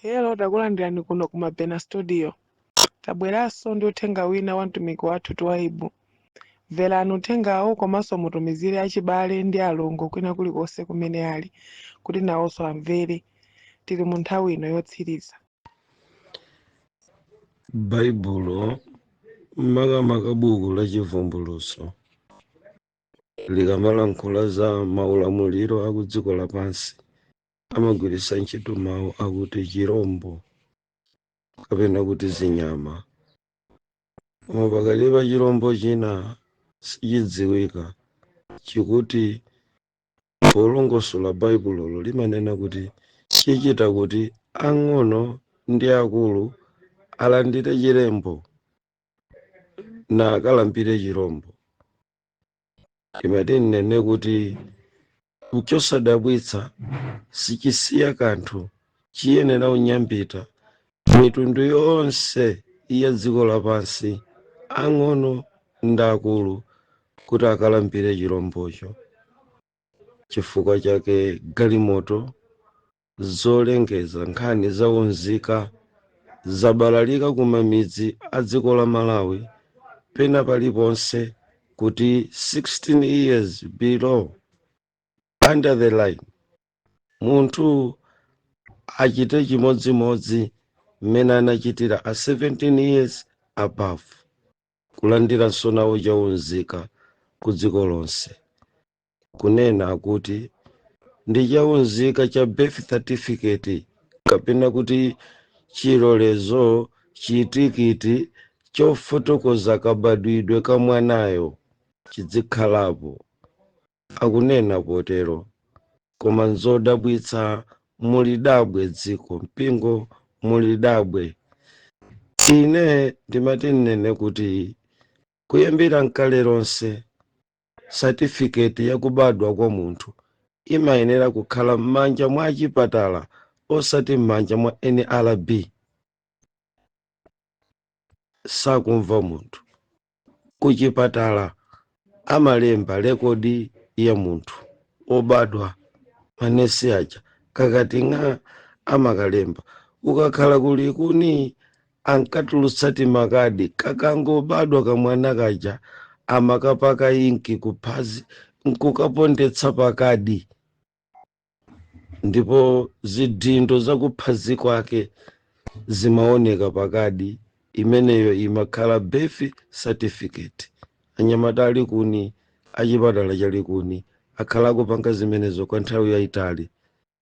Hello, takulandirani kuno ku Mabena Studio. Tabweranso ndi uthenga wina wa mtumiki wathu Twaibu. Mverani uthengawo komanso mutumizire achibale ndi alongo kwina kulikonse kumene ali, kuti nawonso amvere. Tili mu nthawi ino yotsiriza. Baibulo makamaka buku la chivumbulutso likamalankhula za maulamuliro aku dziko lapansi amagwiritsa ntchito mawu akuti chirombo kapena kuti zinyama. Koma pakati pa chirombo china sichidziwika chikuti polongosola Baibulolo limanena kuti chichita kuti ang'ono ndi akulu alandire chirombo na akalambire chirombo. Timati nene kuti chosadabwitsa sichisiya kanthu chiyenera unyambita mitundu yonse ya dziko lapansi ang'ono ndi akulu kuti akalambire chirombocho. Chifukwa chake galimoto zolengeza nkhani zaunzika zabalalika kumamidzi a dziko la Malawi pena paliponse kuti 16 years below under the line munthu achite chimodzimodzi mmene anachitira a 17 years above kulandira nawo chaunzika ku dziko lonse. Kunena kuti ndi chaunzika cha birth certificate kapena kuti chilolezo chitikiti chofotokoza kabadwidwe ka mwanayo chidzikhalapo. Akunena potero koma nzodabwitsa mulidabwe dziko mpingo mulidabwe. Ine ndimati nene kuti kuyambira nkale lonse certificate yakubadwa kwa munthu imayenera kukhala m'manja mwa chipatala osati m'manja mwa NLB. Sakumva munthu kuchipatala amalemba rekodi ya munthu obadwa manesi aja kakati nga amakalemba. Ukakhala kuli kuni ankatulutsa timakadi kakangobadwa kamwana kaja amakapaka inki kuphazi nkukapondetsa pakadi ndipo zidindo zakuphazi kwake zimaoneka pakadi imeneyo imakhala birth certificate. Anyamata ali kuni achipatala chali kuni akhala kupanga zimenezo kwa nthawi yayitali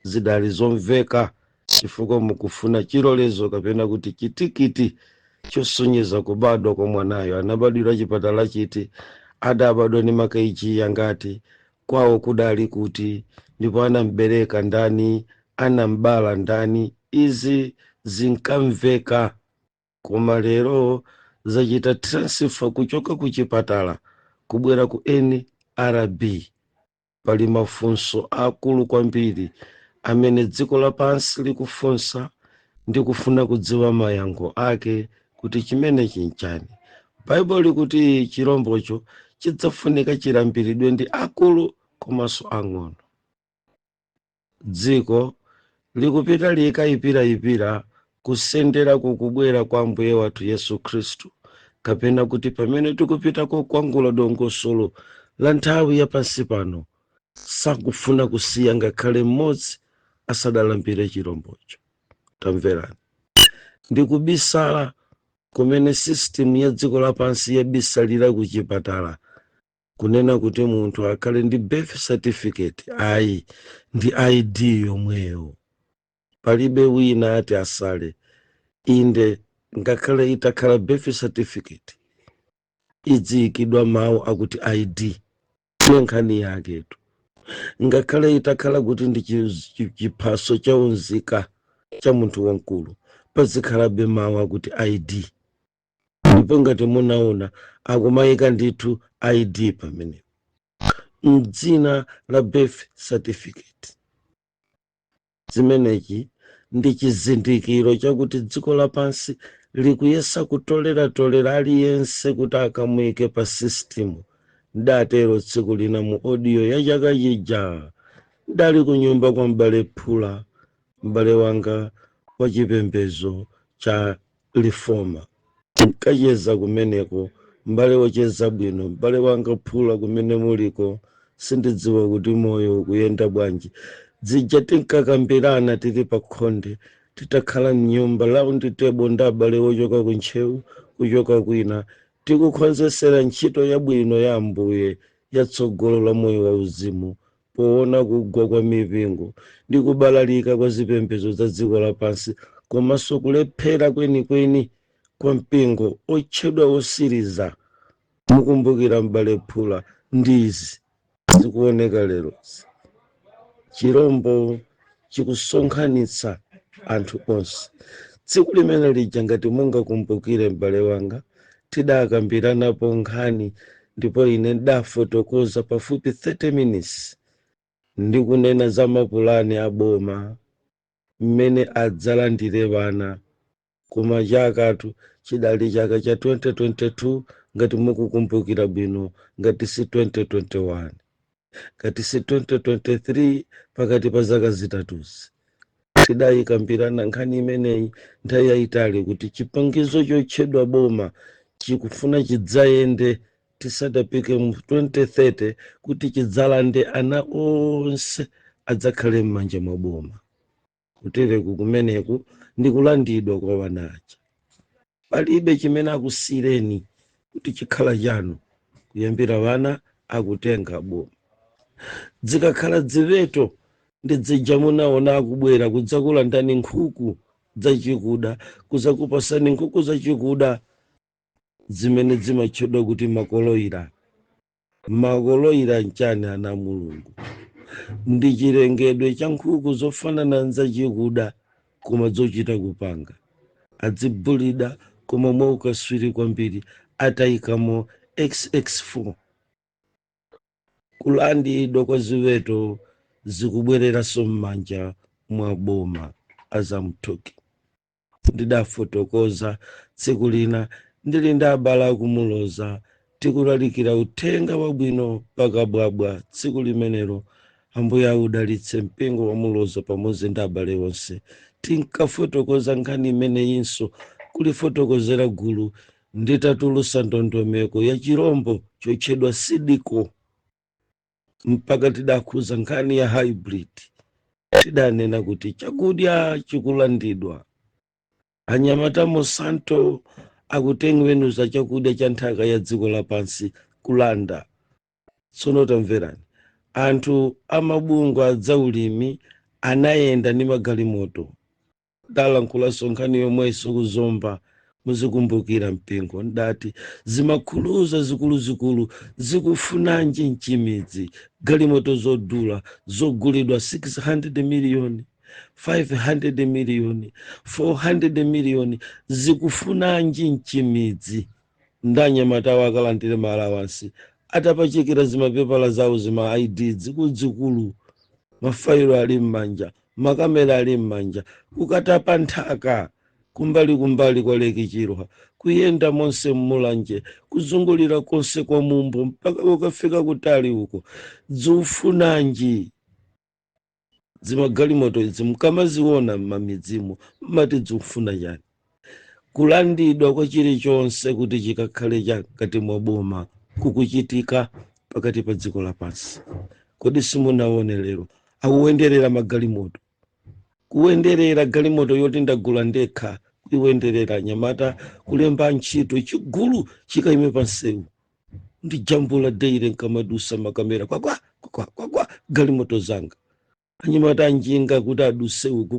zidali zomveka chifukwa mukufuna chilolezo kapena kuti chitikiti chosonyeza kubadwa kwa mwanayo. Anabadwira chipatala chiti, adabadwa ni makaichi yangati, kwawo kudali kuti, ndipo anambereka ndani, anambala ndani. Izi zinkamveka. Koma lero zachita transfer kuchoka kuchipatala kubwera ku NRB. Pali mafunso akulu kwambiri amene dziko lapansi likufunsa ndi kufuna kudziwa mayankho ake kuti chimene chinchani. Baibulo likuti chirombocho chidzafunika chilambiridwe ndi akulu komanso ang'ono. Dziko likupita likayipirayipira kusendera kukubwera kwa Ambuye wathu Yesu Khristu, kapena kuti pamene tikupita kukwangula dongosolo la nthawi ya pansi pano sakufuna kusiya ngakhale mmodzi asadalambire chirombocho. Tamverani. Ndikubisala kumene system ya dziko lapansi yabisalira kuchipatala kunena kuti munthu akhale ndi birth certificate ayi ndi ID yomweyo. Palibe wina ati asale. Inde ngakhale itakhala birth certificate idziyikidwa mawu akuti ID nkhani yaketu. Ngakhale itakhala kuti ndi chiphaso chaunzika cha munthu wankulu pazikhalabe mawu akuti ID. Ndipo ngati munaona akumayika ndithu ID pamene mdzina la birth certificate. Zimenechi ndi chizindikiro chakuti dziko lapansi likuyesa kutolera aliyense kuti akamuyike pa system. Ndatero tsiku lina mu audio ya chaka chija ndali kunyumba kwa m'bale Phula, m'bale wanga wa chipembedzo cha Reforma. Nkacheza kumeneko, mbale wocheza bwino, mbale wanga Phula kumene muliko, sindidziwa kuti moyo kuyenda bwanji. Zija tinkakambirana tili pa khonde, titakhala mnyumba round table ndi abale ochoka kuntchewu, kuchoka kwina, tikukhonzesera ntchito yabwino ya Ambuye yatsogolo la moyo wauzimu, poona kugwa kwa mipingo ndi kubalalika kwa zipembedzo za dziko lapansi, komanso kulephera kwenikweni kwa mpingo otchedwa osiriza. Mukumbukira m'bale Phula, ndizi zikuoneka lero. Chirombo chikusonkhanitsa anthu onse. Tsiku limene lija ngati mungakumbukire m'bale wanga, tidakambiranapo nkhani ndipo ine ndafotokoza pafupi 30 minutes ndikunena za mapulani aboma mmene adzalandire vana. Koma chakatu chidali chaka cha 2022 ngati mukukumbukira bwino, ngati si 2021, ngati si 2023, pakati pa zaka zitatuzi. Tidayikambirana nkhani imeneyi nthawi yayitali kuti chipangizo chotchedwa boma chikufuna chidzayende tisadapike mu 2030 kuti chidzalande ana onse adzakhale m'manja mwa boma. Kutereku kumeneku ndi kulandidwa kwa wanacha. Palibe chimene akusireni kuti chikhala chanu, kuyambira wana akutenga boma. Zikakhala ziweto ndi zija munaona akubwera kudzakulandani nkhuku zachikuda, kuzakupasani nkhuku zachikuda zimene zimatchedwa kuti makoloira. Makoloira nchani ana Mulungu? Ndi chilengedwe cha nkhuku zofanana zachikuda koma zochita kupanga. Adzibulida koma mwaukaswiri kwambiri, atayikamo XX4. Kulandidwa kwa ziweto zikubwereranso m'manja mwa boma azamthuki. Ndidafotokoza tsiku lina ndili ndi abale akumuloza, tikulalikira uthenga wabwino pakabwabwa. Tsiku limenelo Ambuye audalitse mpingo wa Muloza pamodzi ndi abale onse. Tinkafotokoza nkhani imeneyinso kulifotokozera gulu nditatulusa ndondomeko ya chirombo chotchedwa Sidiko, mpaka tidakhuza nkhani ya hybrid. Tidanena kuti chakudya chikulandidwa. Anyamata Monsanto akutengenuza chakudya cha nthaka ya dziko lapansi kulanda. Tsono tamverani, anthu amabungwe adzaulimi anayenda ndi magalimoto. Ndalankhulaso nkhani yomweso kuzomba, muzikumbukira mpingo. Ndati zimakhuluza zikuluzikulu zikufunanji mchimidzi, galimoto zodula zogulidwa 600 miliyoni, 500 miliyoni, 400 miliyoni zikufunanji mchimidzi. Ndanyamata wakalandire maalawansi atapachikira zimapepala zawo zima ID zikudzikulu, mafailo ali m'manja, makamera ali m'manja, kukatapa nthaka kumbali kwa Leki Chirwa, kuyenda monse mmulanje, kuzungulira konse kwa mumbo mpaka ukafika kutali uko. Ziufunanji zimagalimoto izi? Mukamaziona m'mamidzimu mmati ziufuna chani? Kulandidwa kwa chilichonse kuti chikakhale chakati mwa boma kukuchitika pakati pa dziko lapansi. Kodi simunaone lero akuwenderera magalimoto, kuwenderera galimoto yoti ndagula ndekha, kuiwenderera nyamata kulemba ntchito chigulu chikaime pansewu ndi jambula deire nkamadusa makamera kwa galimoto zanga. Anyamata anjinga kuti aduse uku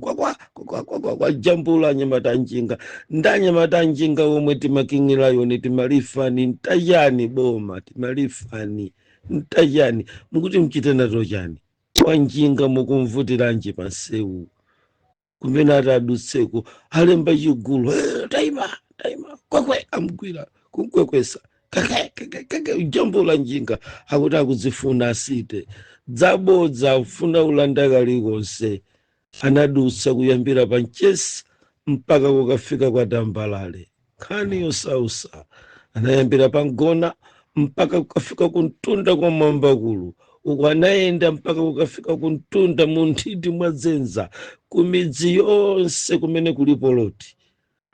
kwa jambula anyamata anjinga. Ndanyamata anjinga omwe timakingirayo ni timalifani ntajani boma, timalifani ntajani, mukuti mchite nato chani? Wanjinga mukumvutiranji pansewu kumene ataduseko alemba chigulu taima kwekwe, amgwira kumkwekwesa kake jambula njinga akuti akuzifuna asite dzabodza ufuna ulanda kalikonse. Anadusa kuyambira pa Nchesi mpaka kukafika kwa Tambalale, nkhani yosausa. Anayambira pa Ngona mpaka kukafika kuntunda kwa Mwambakulu, uku anayenda mpaka kukafika kuntunda mu nthiti mwa Dzenza, ku midzi yonse kumene kulipo Loti.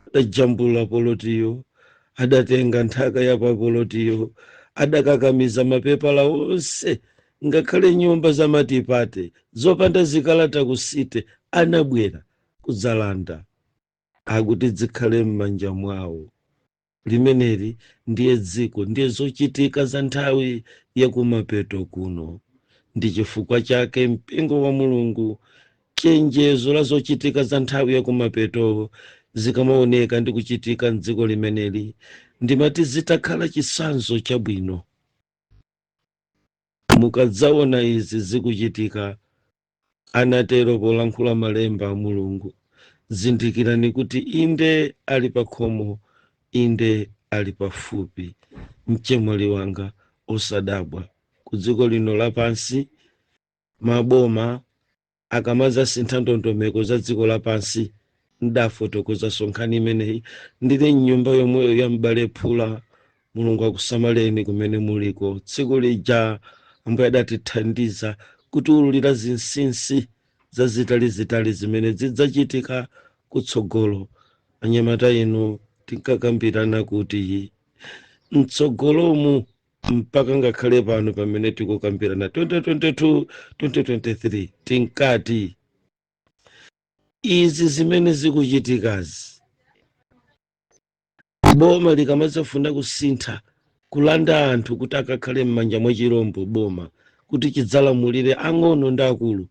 Adajambula polotiyo, adatenga nthaka ya papolotiyo, adakakamiza mapepala onse, ngakhale nyumba za matipate zopanda zikalata kusite anabwera kudzalanda, akuti zikhale m'manja mwawo. Limeneli ndiye dziko, ndiye zochitika za nthawi yakumapeto kuno. Ndi chifukwa chake mpingo wa Mulungu, chenjezo la zochitika za nthawi yakumapeto zikamaoneka ndi kuchitika mdziko limeneli, ndimati zitakhala chitsanzo chabwino. Mukadzaona izi zikuchitika, anatero polankhula malemba a Mulungu, zindikirani kuti inde ali pa khomo, inde ali pafupi. Mchemwali wanga osadabwa, ku dziko lino lapansi maboma akamaza sintha ndondomeko za dziko lapansi, ndafotokoza sonkhani imeneyi ndili mnyumba yomweyo ya m'bale Phula. Mulungu akusamaleni kumene muliko. Tsiku lija ambuye adatithandiza kutiwululira zinsinsi zazitalizitali zimene zidzachitika kutsogolo. Anyamata inu tinkakambirana kuti mtsogolomu mpaka ngakhale pano pamene tikukambirana 2022 2023 tinkati izi zimene zikuchitikazi, boma likamazafuna kusintha kulanda anthu kuti akakhale m'manja mwa chirombo, boma kuti chidzalamulire ang'ono ndi akulu,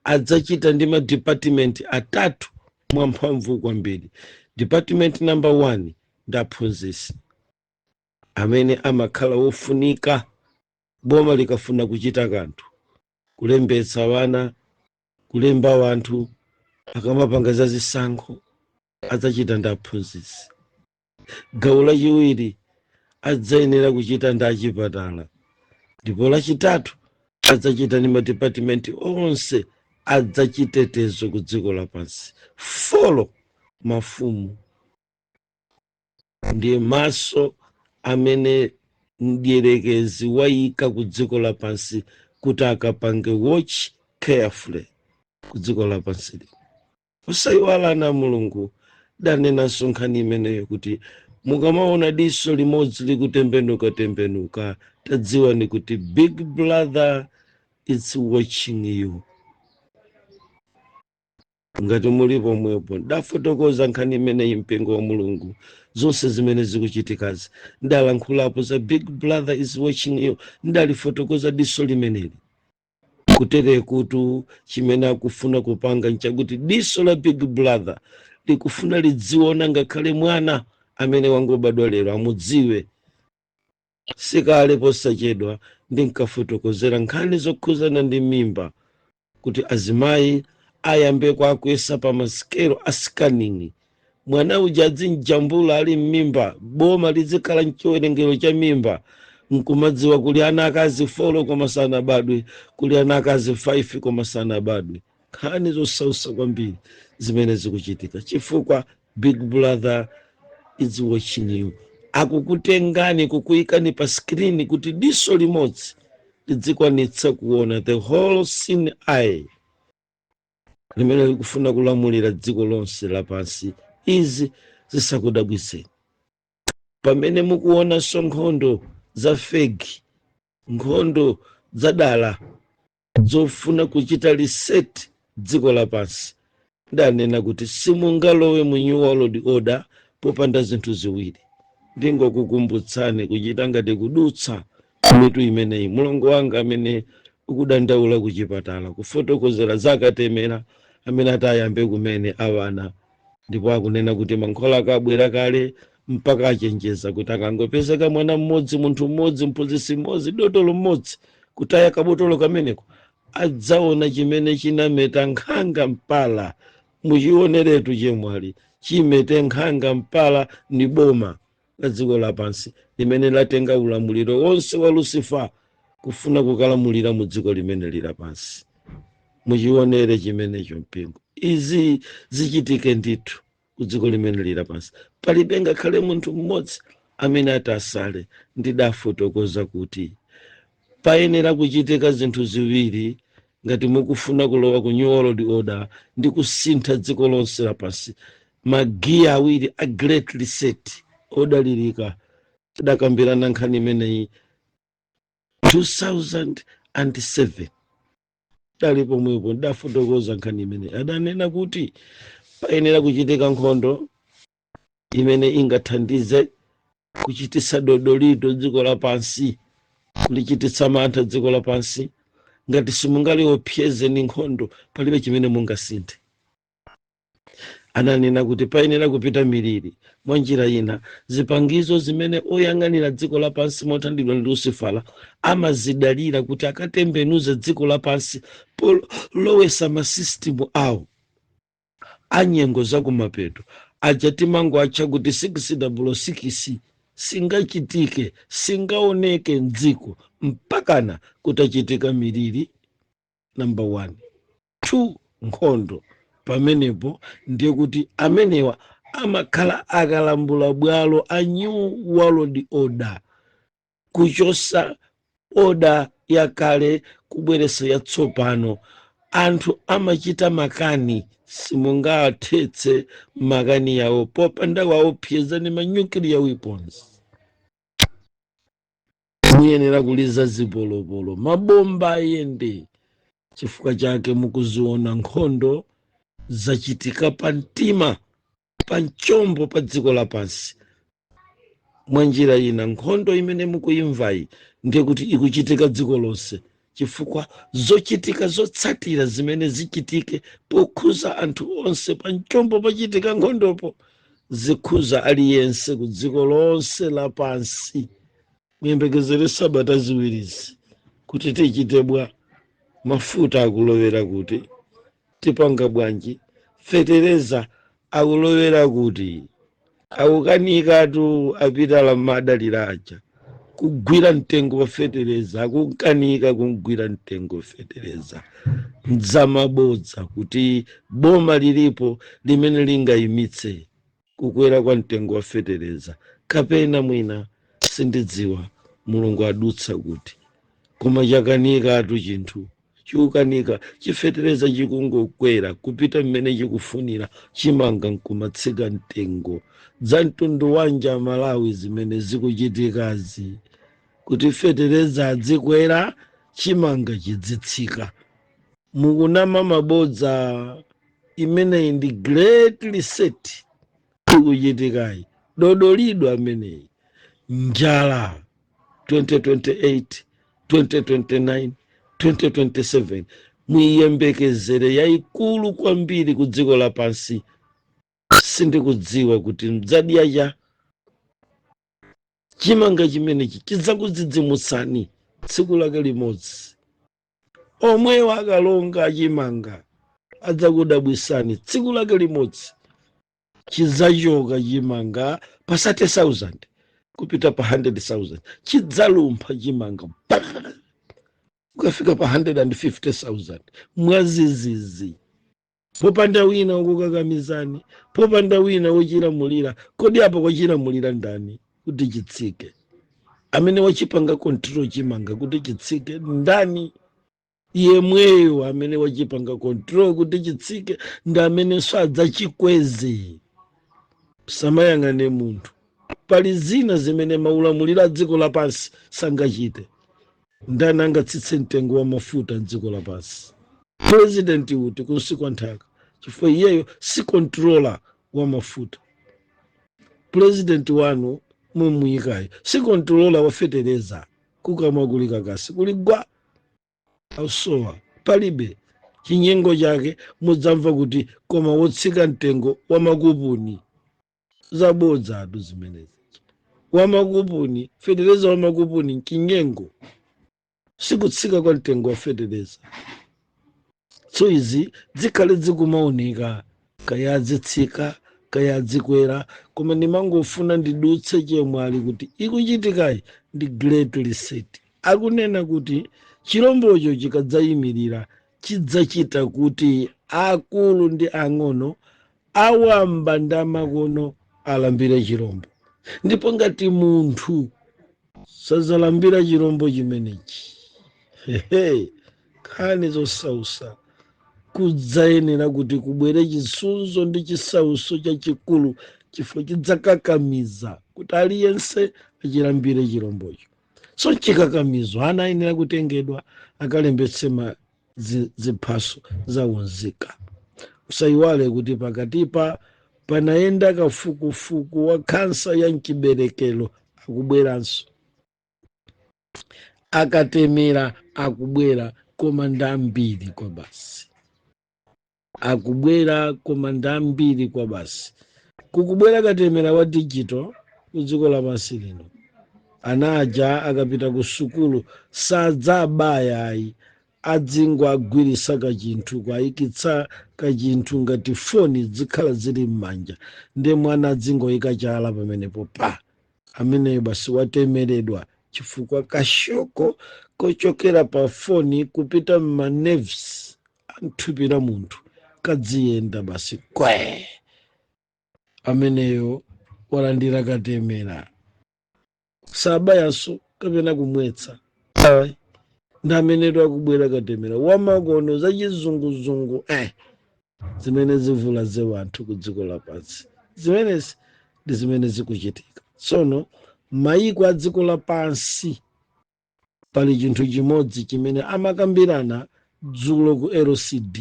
adzachita ndi madepartment atatu mwamphamvu kwambiri. Department number 1 ndi aphunzitsi amene amakhala wofunika. Boma likafuna kuchita kanthu, kulembetsa wana, kulemba wanthu, akamapanga za zisankho, adzachita ndi aphunzitsi. Gawo lachiwiri adzayenera kuchita ndi achipatala, ndipo lachitatu adzachita ndi madepartment onse adzachitetezo ku dziko lapansi. Folo mafumu ndiye maso amene mdierekezi wayika ku dziko lapansi kuti akapange watch carefully ku dziko lapansi. Usayiwala na Mulungu danena sonkhani imeneyo kuti mukamaona diso limodzi likutembenuka, tadziwani kuti big brother is watching you. Ngati mulipo mwepo, ndafotokoza nkhani imeneyi mpingo wa Mulungu, zonse zimene zikuchitikazi ndalankhulapo za big brother is watching you, ndalifotokoza diso limeneli. Kutere kuti chimene akufuna kupanga nchakuti diso la big brother likufuna lidziona ngakhale mwana amene wangobadwa lero amudziwe. Sikale posachedwa ndinkafotokozera nkhani zokhuzana ndi mimba, kuti azimayi ayambe kwakwesa pa masikelo a scanning. Mwana uja adzinjambula ali m'mimba, boma lizikhala mchiwerengero cha mimba, nkumadziwa kuli ana akazi 4 koma sanabadwe, kuli ana akazi 5 koma sanabadwe. Nkhani zosausa kwambiri zimene zikuchitika chifukwa big brother is watching you. Akukutengani kukuyikani pa screen kuti diso limodzi lidzikwanitsa kuona, the whole scene eye limene likufuna kulamulira dziko lonse lapansi. Izi zisakudabwiseni pamene mukuona nkhondo za fegi, nkhondo zadala zofuna kuchita reset dziko lapansi. Ndanena kuti simungalowe mu new world order popanda zinthu ziwiri. Ndingokukumbutsani kuchita ngati kudutsa mitu imeneyi. Mulongo wanga amene ukudandaula kuchipatala kufotokozera zakatemera amene atayambe kumene awana, ndipo akunena kuti mankhwala akabwera kale mpaka achenjeza kuti akangopezeka mwana mmodzi, munthu mmodzi, mphunzitsi mmodzi, dotolo mmodzi kutaya kabotolo kameneko, adzaona chimene chinameta nkhanga mpala. Muchioneretu chemwali chimete nkhanga mpala ni boma la dziko lapansi limene latenga ulamuliro wonse wa Lucifer kufuna kukalamulira mu dziko limene lapansi. Muchionere chimenecho mpingo. Izi zichitike ndithu ku dziko limene lapansi. Palibe ngakhale munthu mmodzi amene atasale. Ndidafotokoza kuti payenera kuchitika zinthu ziwiri ngati mukufuna kulowa ku new world order ndi kusintha dziko lonse lapansi. Magiya awiri a great reset odalirika tidakambirana nkhani imeneyi 2007 dali pomwepo ndafotokoza nkhani imeneyi. Adanena kuti payenera kuchitika nkhondo imene ingathandize kuchititsa dodolito dziko lapansi, kulichititsa mantha dziko lapansi. Ngati simungaliopseze ni nkhondo palibe chimene mungasinthe. Ananena kuti payenera kupita miliri mwa njira ina zipangizo zimene oyang'anira dziko lapansi mothandizidwa ndi Lucifera amazidalira kuti akatembenuze dziko lapansi polowesa masistimu awo anyengo zakumapeto aja timango atcha kuti 666 singachitike, singaoneke mdziko mpakana kutachitika miliri. Number 1. 2, nkhondo. Pamenepo ndiye kuti amenewa amakhala akalambula bwalo a new world order, kuchosa oda yakale kubweresa yatsopano. Anthu amachita makani, simungathetse makani yawo popanda waopseza ni ma nuclear weapons. Muyenera kuliza zipolopolo, mabomba ayende. Chifukwa chake mukuziona nkhondo zachitika pa mtima, pa mchombo pa dziko lapansi. Mwa njira ina nkhondo imene mukuyimvayi ndiye kuti ikuchitika dziko lonse, chifukwa zochitika zotsatira zimene zichitike pokhuza anthu onse pa mchombo pachitika nkhondopo zikhuza aliyense ku dziko lonse lapansi. Muyembekezere sabata ziwirizi kuti tichite bwa mafuta akulowera kuti, tipanga bwanji, fetereza akulowera kuti, akukanikatu apita la madalira aja kugwira mtengo wa fetereza, akukanika kugwira mtengo wa fetereza. Mdzamabodza kuti boma lilipo limene lingayimitse kukwera kwa mtengo wa fetereza, kapena mwina sindidziwa. Mulungu adutsa kuti koma chakanikatu chinthu chikukanika chifetereza chikungokwera kupita mmene chikufunira, chimanga nkumatsika mtengo. Za mtundu wanja Malawi zimene zikuchitikazi kuti fetereza adzikwera, chimanga chidzitsika. Mukunama mabodza. Imeneyi ndi great reset ikuchitikayi, dodolidwa ameneyi. Njala 2028, 2029, 2027 mwiyembekezere yayikulu kwambiri ku dziko lapansi. Sindikudziwa kuti mdzadya cha chimanga chimenechi chidzakudzidzimutsani tsiku lake limodzi. Omwewa akalonga chimanga adzakudabwisani tsiku lake limodzi. Chidzachoka chimanga pa 30,000 kupita pa 100,000. Chidzalumpha chimanga ukafika pa 150,000 mwazizizi. Popanda wina ukukakamizani, popanda wina wochilamulira. Kodi apo kwachilamulira ndani kuti chitsike? Amene wachipanga control chimanga kuti chitsike ndani? Yemweyo amene wachipanga control kuti chitsike ndi amene sadzachikweze. Samayang'ane munthu. Pali zina zimene maulamulira dziko lapansi sangachite. Ndani angatsitse mtengo wa mafuta dziko lapansi? President uti kunsi kwa nthaka, chifukwa iyeyo si controller wa mafuta. President wanu mumuyikayo si controller wa fetereza, kukamwagulika kasi kuligwa ausowa palibe. Chinyengo chake mudzamva kuti koma wotsika mtengo wa makupuni. Zabodza atu zimenezi. Wa makupuni, fetereza wa makupuni chinyengo, sikutsika kwa mtengo wa fetereza. So izi dzikhale dzikumaoneka, kaya adzitsika kaya adzikwera. Koma ndimangofuna ndidutse chemwali kuti ikuchitikayi ndi great reset. Akunena kuti chirombocho chikadzayimirira chidzachita kuti akulu ndi ang'ono, awamba ndi amakono alambire chirombo. Ndipo ngati munthu sazalambira chirombo chimenechi, hehe nkhani zosausa kudzayenera kuti kubwere chisunzo ndi chisauso chachikulu chifukwa chidzakakamiza kuti aliyense achilambire chirombocho. So chikakamizo ana ayenera kutengedwa akalembetse ziphaso zaunzika. Usayiwale kuti pakatipa panayenda kafukufuku wa khansa ya mchiberekero akubweranso, akatemera akubwera koma ndambiri kwa basi, akubwera koma ndambiri kwa basi. Kukubwera katemera wa digital kudziko lapansi lino, ana aja akapita ku sukulu sadzabaya ayi, adzingo agwirisa kachinthu kwayikitsa kachinthu ngati foni zikhala zili m'manja ndi mwana adzingoyika chala pamenepo pa ameneyo basi watemeredwa chifukwa kashoko kochokera pa foni kupita m'manerves anthupi la munthu kadziyenda basi kwe, ameneyo walandira katemera. Sabayanso kapena kumwetsa ndamenedwa kubwera katemera wamakono za chizunguzungu zimene zivula ze wanthu ku dziko lapansi. Zimenezi ndi zimene zikuchitika. Tsono mayiko a dziko lapansi pali chinthu chimodzi chimene amakambirana dzulo ku LCD,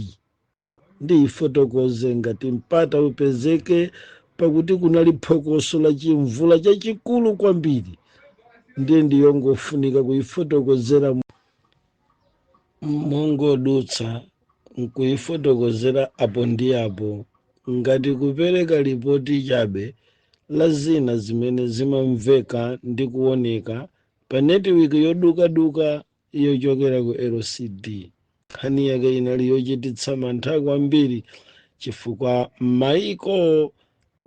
ndi ifotokoze ngati mpata upezeke pakuti kunali phokoso la chimvula chachikulu kwambiri, ndiye ndiyongofunika kuifotokozera mongodutsa nkuifotokozera apo ndi apo ngati kupereka ripoti chabe la zina zimene zimamveka ndi kuoneka pa netiwiki yodukaduka yochokera ku LCD. Nkhani yake inali yochititsa mantha kwambiri chifukwa mayiko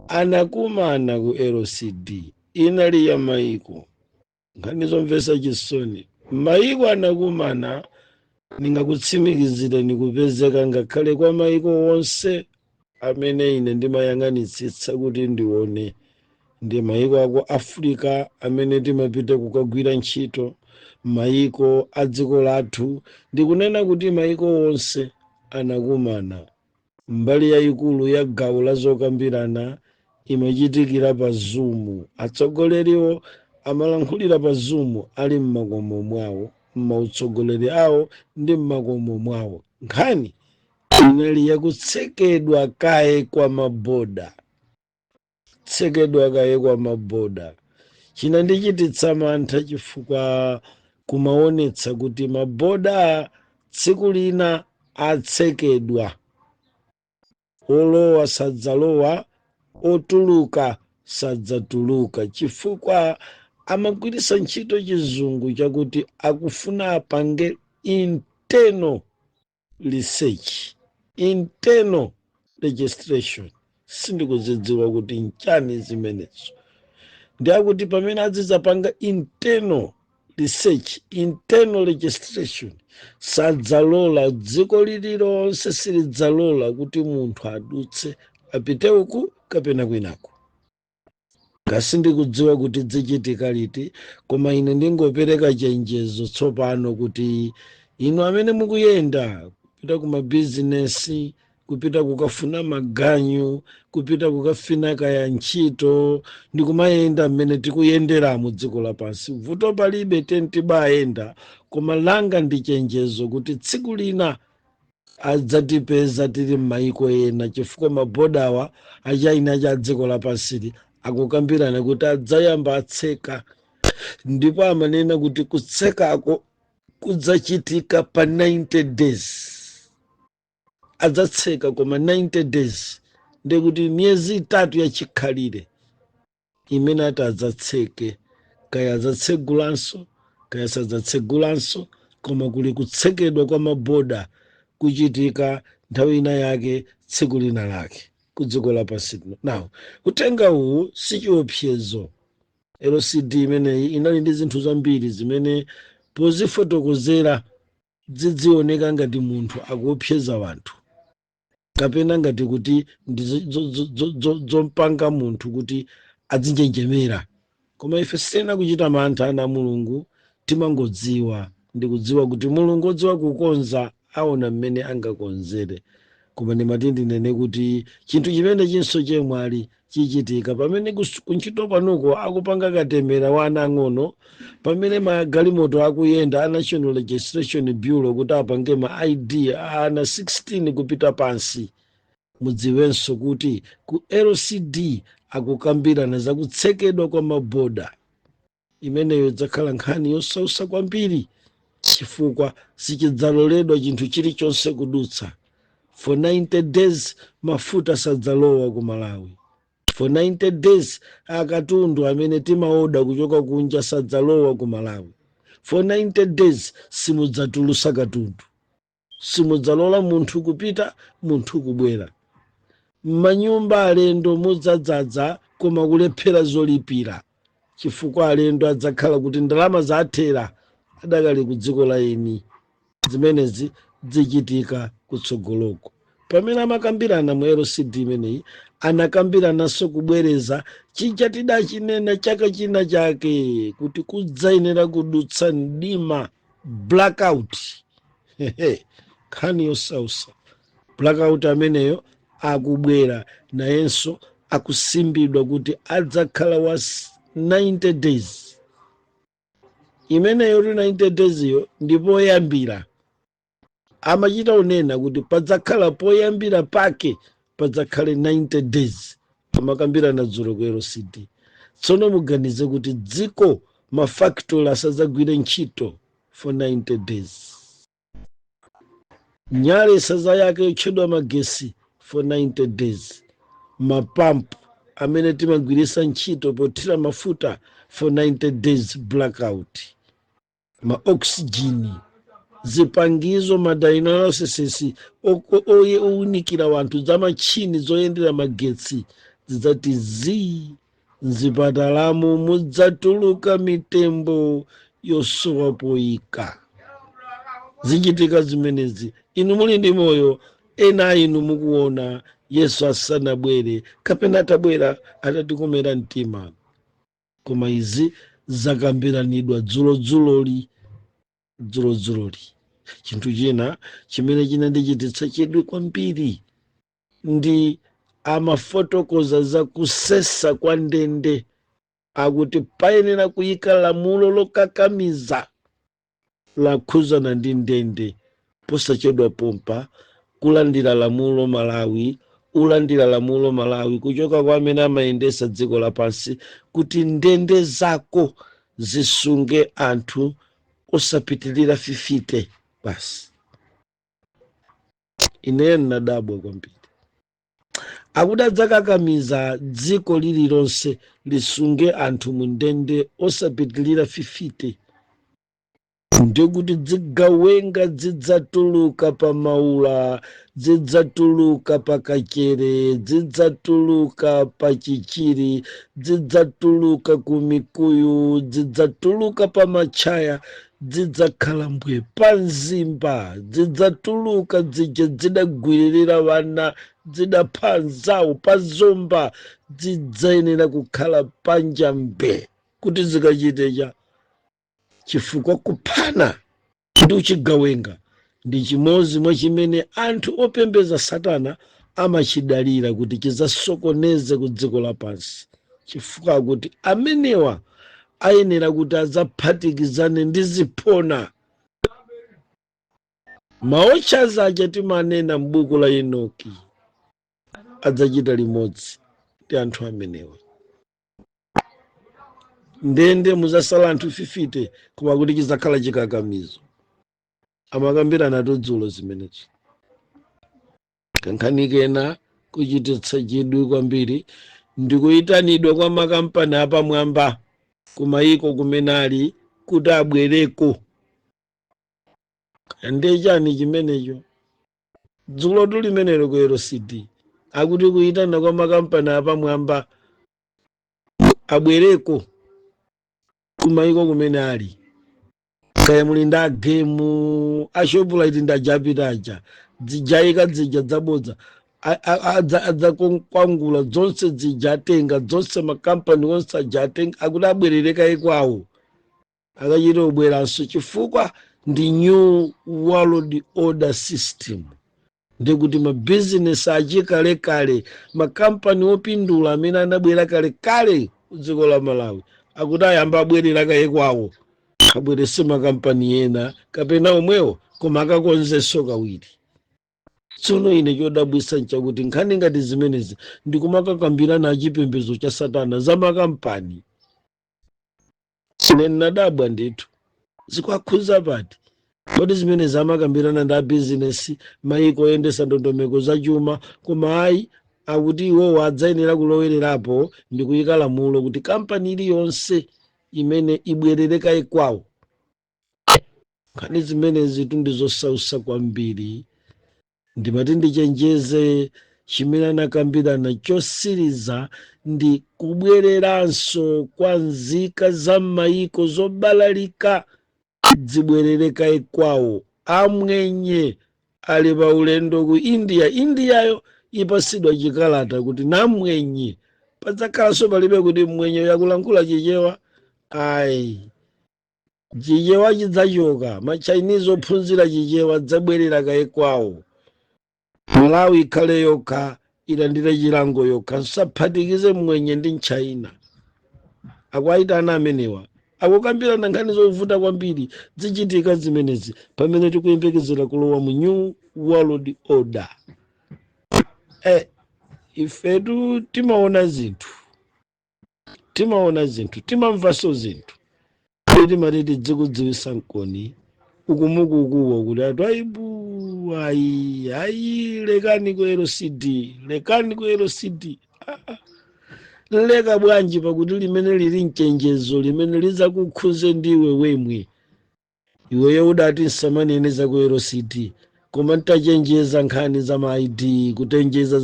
anakumana ku LCD, inali ya mayiko. Nkhani zomvetsa chisoni, mayiko anakumana, ndingakutsimikizireni kupezeka ngakhale kwa mayiko onse amene ine ndimayang'anitsitsa kuti ndione ndi mayiko ako Africa amene timapita kukagwira ntchito, mayiko a dziko lathu, ndikunena kuti mayiko onse anakumana. Mbali yayikulu ya gawo la zokambirana imachitikira pa Zoom. Atsogoleriwo amalankhulira pa Zoom ali m'makomo mwawo, m'mautsogoleri awo ndi m'makomo mwawo. Nkhani inali yakutsekedwa kaye kwa maboda, tsekedwa kaye kwa maboda. Chinandichititsa mantha chifukwa kumaonetsa kuti maboda tsiku lina atsekedwa, olowa sadzalowa, otuluka sadzatuluka, chifukwa amagwiritsa ntchito chizungu chakuti akufuna apange internal research, internal registration. Sindikuzidziwa kuti nchani zimenezo. Ndiyakuti pamene azidzapanga internal research, internal registration, sadzalola, dziko lililonse silidzalola kuti munthu adutse apite uku kapena kwinako. Sindikudziwa kuti zichitika liti, koma ine ndingopereka chenjezo tsopano kuti inu amene mukuyenda kupita ku mabizinesi, kupita kukafuna maganyu, kupita kukafuna kaya ntchito, ndikumayenda mmene tikuyendera mu dziko lapansi. Vuto palibe, tentibayenda, koma langa ndi chenjezo kuti tsiku lina adzatipeza tili m'mayiko ena chifukwa mabodawa achaina cha dziko lapansili akukambirana kuti adzayamba atseka, ndipo amanena kuti kutsekako kudzachitika pa 90 days. Adzatseka koma 90 days ndekuti miyezi 3 yachikhalire imene ati adzatseke, kaya adzatsegulanso kaya sadzatsegulanso, koma kuli kutsekedwa kwa maboda kuchitika nthawi ina yake tsiku lina lake ku dziko lapansi. Now kutenga uwu si chiopsezo. LCD imeneyi inali ndi zinthu zambiri zimene pozifotokozera zidzioneka ngati munthu akuopseza wanthu, kapena ngati kuti ndi zompanga munthu kuti adzinjenjemera. Koma ife sitena kuchita mantha ana Mulungu, timangodziwa ndikudziwa kuti mulungu odziwa kukonza aona mmene angakonzere. Koma ndimati nene kuti chinthu chimene chinso chemwali chichitika pamene kuntchito panuko akupanga katemera wa ana ang'ono, pamene magalimoto akuyenda a National Registration Bureau kuti apange ma ID a ana 16 kupita pansi. Mudziwenso kuti ku LCD akukambirana za kutsekedwa kwa maboda. Imeneyo idzakhala nkhani yosausa kwambiri chifukwa sichidzaloledwa chinthu chilichonse kudutsa. For 90 days mafuta sadzalowa ku Malawi. For 90 days akatundu amene timaoda kuchoka kunja sadzalowa ku Malawi. For 90 days simudzatulusa katundu, simudzalola munthu kupita munthu kubwera. Manyumba alendo mudzadzaza koma kulephera zolipira chifukwa alendo adzakhala kuti ndalama zathera adakali ku dziko la eni. Zimenezi zichitika kutsogoloko. Pamene amakambirana mu LCD imeneyi anakambirananso kubwereza chija tidachinena chaka china chake kuti kudzayenera kudutsa mdima, blackout. Nkhani yosausa. Blackout ameneyo akubwera nayenso akusimbidwa kuti adzakhala wa 90 days. Imeneyo 90 days yo ndipo yambira amachita unena kuti padzakhala poyambira pake padzakhale 90 days. Amakambirana dzulo ku LCD. Tsono muganize kuti dziko mafactory asadzagwire ntchito for 90 days. Nyale sadzayake yotchedwa magesi for 90 days. Mapampu amene timagwirisa ntchito pothira mafuta for 90 days blackout. Ma-oxygen, zipangizo, ma-dialysis owunikira wanthu za machini zoyendera magetsi zidzati mzipatalamo mudzatuluka mitembo yosowa poyika. Zichitika zimenezi inu muli ndi moyo, ena inu mukuona Yesu asanabwere kapena atabwera atatikomera mtima. Koma izi zakambiranidwa dzuloli. Chinthu china chimene chinandichititsa chidwi kwambiri ndi amafotokoza za kusesa kwa ndende. Akuti payenera kuyika lamulo lokakamiza lakhuzana ndi ndende posachedwa pompa. Kulandira lamulo Malawi, ulandira lamulo Malawi kuchoka kwa amene amayendesa dziko lapansi kuti ndende zako zisunge anthu osapitilira 50 basi. Ineyo ndinadabwa kwambiri. Akuti adzakakamiza dziko lililonse lisunge anthu mu ndende osapitilira 50. Ndikuti zigawenga zidzatuluka pa Maula, zidzatuluka pa Kachere, zidzatuluka pa Chichiri, zidzatuluka ku Mikuyu, zidzatuluka pa Machaya, zidzakhala mbwe pa Nzimba, zidzatuluka zije zidagwiririra vana, zidapha nzawo pa Zomba, zidzayenera kukhala pa Njambe kuti zikachitecha. Chifukwa kuphana ndi uchigawenga ndi chimodzi mwa chimene anthu opembeza Satana amachidalira kuti chizasokoneze ku dziko lapansi. Chifukwa kuti amenewa ayenera kuti adzaphatikizane ndi ziphona. Maotchaza aja timanena m'buku la Enoki adzachita limodzi ndi anthu amenewa. Ndende muzasala anthu 50 koma kuti chizakhala chikakamizo. Amakambirana tudzulo zimenezo. Kankhani kena kuchititsa chidwi kwambiri ndikuyitanidwa kwa makampani apamwamba kumayiko kumenali kuti abwereko. Ndechani chimenecho? Dzulo tulimenero ku LCD akuti kuyitana kwa makampani apamwamba abwereko kumayiko kumene ali. Kaya muli nda gemu ashopulite ndajapitaja zijayika zija zabodza adzakwangula zonse zijatenga zonse makampani onse ajatenga akuti abwerereka ikwawo akachita ubweranso chifukwa ndi new world order system, ndikuti mabizinesi achikalekale, makampani opindula amene anabwera kalekale kudziko la Malawi akuti ayamba abwerera kaye kwawo, abwerese makampani ena kapena omwewo koma akakonzenso kawiri. Tsono ine chodabwisa nchakuti nkhani ngati zimenezi ndikumakakambirana achipembedzo cha Satana za makampani. Ine ndinadabwa ndithu zikwakhuza pati kodi zimenezi amakambirana ndi abizinesi mayiko oyendesa ndondomeko za chuma, koma ayi akuti iwowo adzayenera kulowererapo ndi kuyika lamulo kuti kampani iliyonse imene ibwerere kaye kwawo. Nkhani zimenezi tundizosausa kwambiri. Ndimati ndichenjeze chimene anakambirana chosiriza ndi kubwereranso kwa nzika za mayiko zobalalika zibwerere kaye kwawo. Amwenye ali pa ulendo ku Indiyayo ipasidwa chikalata kuti namwenye padzakhalanso palibe kuti mwenye yakulankhula chichewa. Ayi, chichewa chidzachoka, machinese ophunzira chichewa dzabwerera kaye kwawo. Malawi ikhale yokha, ilandire chilango yokha, nsaphatikize mwenye ndi China. Akuayitana amenewa akukambirana nkhani zovuta kwambiri zichitika zimenezi pamene tikuyembekezera kulowa mu new world order. Ifetu timaona zinthu, timamvaso zinthu kuti matiti dzikudziwisa nkoni ukumukukuwa kuti atu aibu ayi lekani ku LCD leka bwanji pakuti limene lili mchenjezo limene lidzakukhuze ndiwe wemwe. Iweyo udati nsamaneneza ku LCD koma ntachenjeza nkhani za ma-ID, kutenjeza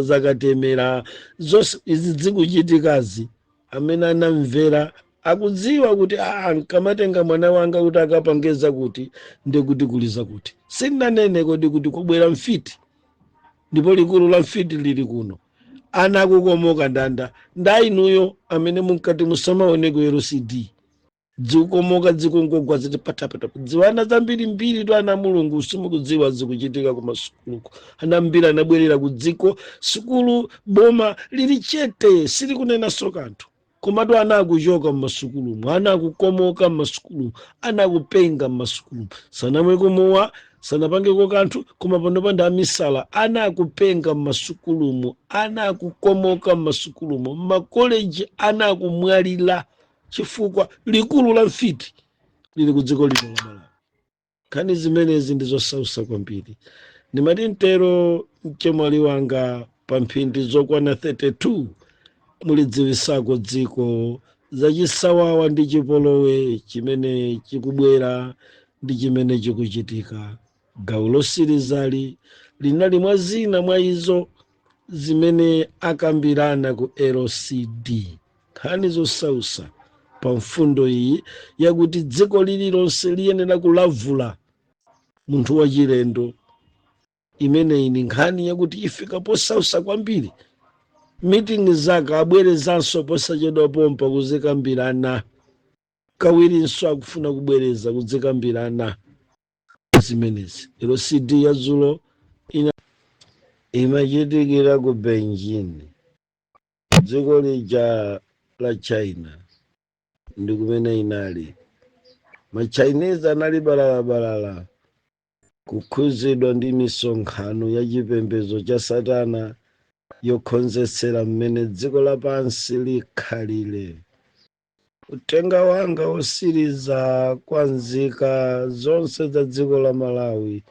zakatemera zonse izi zikuchitikazi. Amene anamvera akudziwa kuti nkamatenga mwana wanga kuti akapangeza kuti ndikuti kuliza kuti sindinanene kodi kuti kubwera mfiti ndipo likulu la mfiti lili kuno. Ana akukomoka ndanda ndainuyo amene munkati musamaone ku LCD dzikukomoka dzikungogwa ziti patapata. Dziwana zambiri mbiri to ana mulungu simukudziwa zikuchitika ku masukuluko. Ana mbiri anabwerera ku dziko sukulu boma lili chete silikunenanso kanthu. Komatu ana akuchoka mmasukulumu, ana akukomoka mmasukulumu, ana akupenga mmasukulumu. Sanamwe kumowa sanapangeko kanthu koma panopa ndi amisala. Ana akupenga mmasukulumu, ana akukomoka mmasukulumu, mmakoleji ana akumwalira chifukwa likulu la mfiti lili ku dziko lino la Malawi. Nkhani zimenezi ndizosausa kwambiri. Ndimati mtero mchemwali wanga pa mphindi zokwana 32 mulidziwisako dziko zachisawawa ndi chipolowe chimene chikubwera ndi chimene chikuchitika. Gawo losirizali linali mwa zina mwa izo zimene akambirana ku LCD. Nkhani zosausa pa mfundo iyi yakuti dziko lililonse liyenera kulavula munthu wachilendo. Imeneyi ni nkhani yakuti ifika posausa kwambiri. Meeting zake abwerezanso posachedwa pompa kuzikambirana. Kawirinso akufuna kubwereza kuzikambirana zimenezi. LCD ya dzulo imachitikira ku Beijing, dziko lija la China. Ndi kumene inali machinese anali balala kukhuzidwa ndi misonkhano ya chipembedzo cha Satana yokhonzetsera mmene dziko lapansi likhalire. Utenga wanga osiriza kwa nzika zonse za dziko la Malawi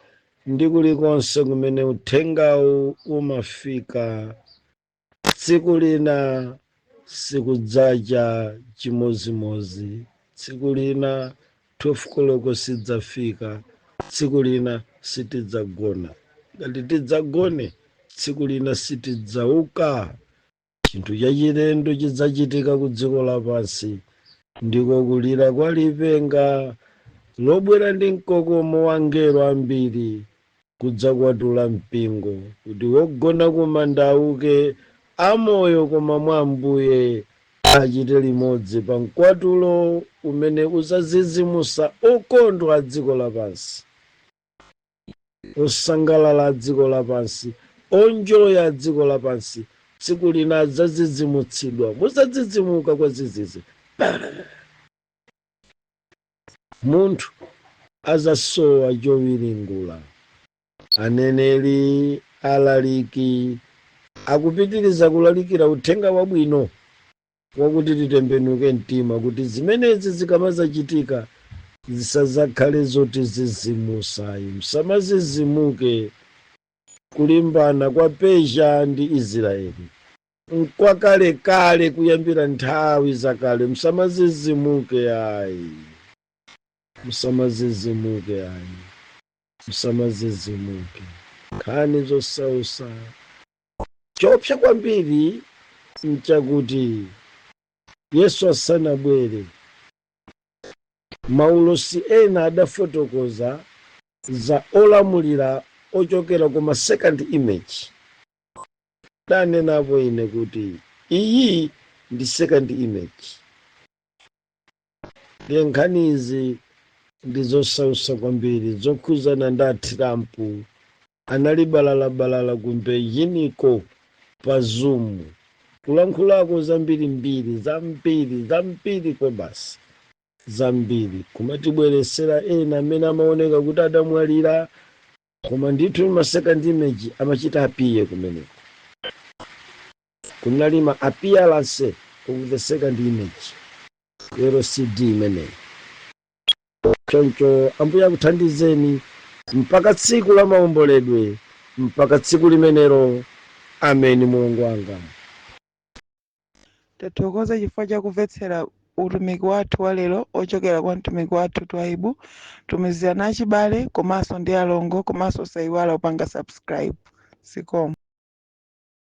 ndi kulikonse kumene uthengawu umafika. Tsiku lina sikudzacha chimozimozi, tsiku lina 12 koloko sidzafika, tsiku lina sitidzagona. Ngati tidzagone tsiku lina sitidzauka. Chinthu chachilendo chidzachitika ku dziko lapansi, ndiko kulira kwa lipenga lobwera ndi mkokomo wa angelo ambiri kudzakwatula mpingo kuti wogona kumandauke, amoyo koma mwa Ambuye achite limodzi pa mkwatulo umene uzazizimusa okondwa a dziko lapansi, osangalala a dziko lapansi, onjoya a dziko lapansi. Tsiku lina adzazizimutsidwa. Musadzidzimuka kwa zizizi. Munthu azasowa chowiringula. Aneneri, alaliki akupitiriza kulalikira uthenga wabwino wakuti titembenuke mtima, kuti zimenezi zikamazachitika zisazakhale zoti zizimusayi. Musamazizimuke. Kulimbana kwa Persia ndi Israeli nkwakalekale, kuyambira nthawi zakale. Musamazizimuke ayi, musamazizimuke ayi, musamazizimuke. Nkhani zosausa. Chopsa kwambiri nchakuti Yesu asanabwere, maulosi ena adafotokoza za olamulira ochokera koma second image. Ndanenapo ine kuti iyi ndi second image. Ndiye nkhani izi ndi zosausa kwambiri, zokhuzana nda Trump. Anali balala kumbe yiniko pa Zoom, kulankhulako zambiri kwa basi, zambiri kumatibweresera ena amene amaoneka kuti adamwalira, koma ndithu ma second image amachita apiye kumeneko. Kunali ma appearance of the second image, lero CD imeneyi. Choncho Ambuye akuthandizeni mpaka tsiku la maomboledwe, mpaka tsiku limenero. Ameni Mulungu wanga. Tathokoza chifukwa cha kumvetsera utumiki wathu wa lero ochokera kwa mtumiki wathu Twaibu. Tumizirana achibale komanso ndi alongo, komanso sayiwala upanga subscribe. Zikomo.